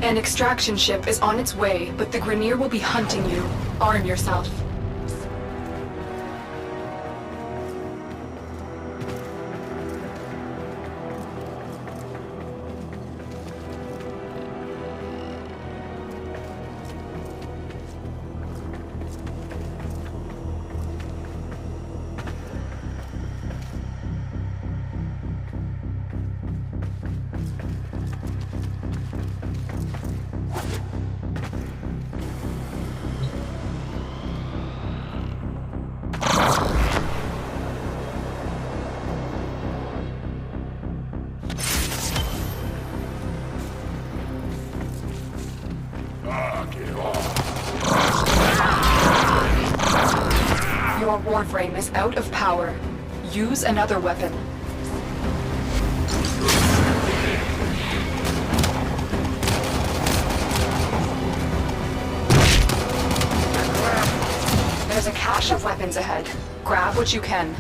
An extraction ship is on its way, but the Grineer will be hunting you. Arm yourself. Your Warframe is out of power. Use another weapon. There's a cache of weapons ahead. Grab what you can.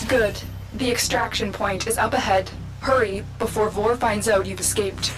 Good. The extraction point is up ahead. Hurry, before Vor finds out you've escaped.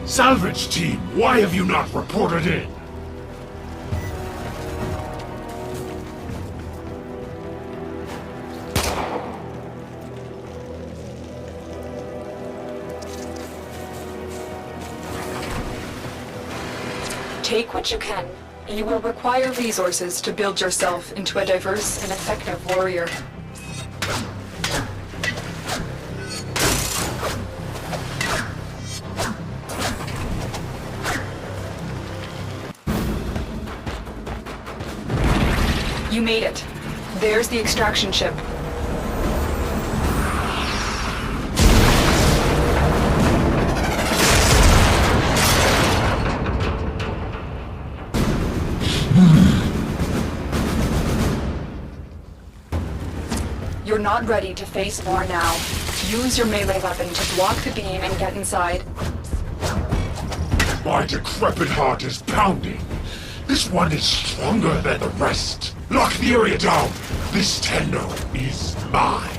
Salvage team, why have you not reported in? Take what you can. You will require resources to build yourself into a diverse and effective warrior. You made it. There's the extraction ship. You're not ready to face war now. Use your melee weapon to block the beam and get inside. My decrepit heart is pounding. This one is stronger than the rest. Lock the area down. This Tenno is mine.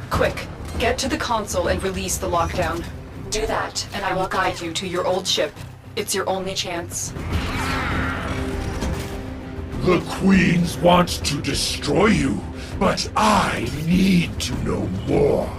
Quick, get to the console and release the lockdown. Do that, and I will guide you to your old ship. It's your only chance. The Queens want to destroy you, but I need to know more.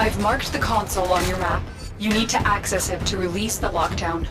I've marked the console on your map. You need to access it to release the lockdown.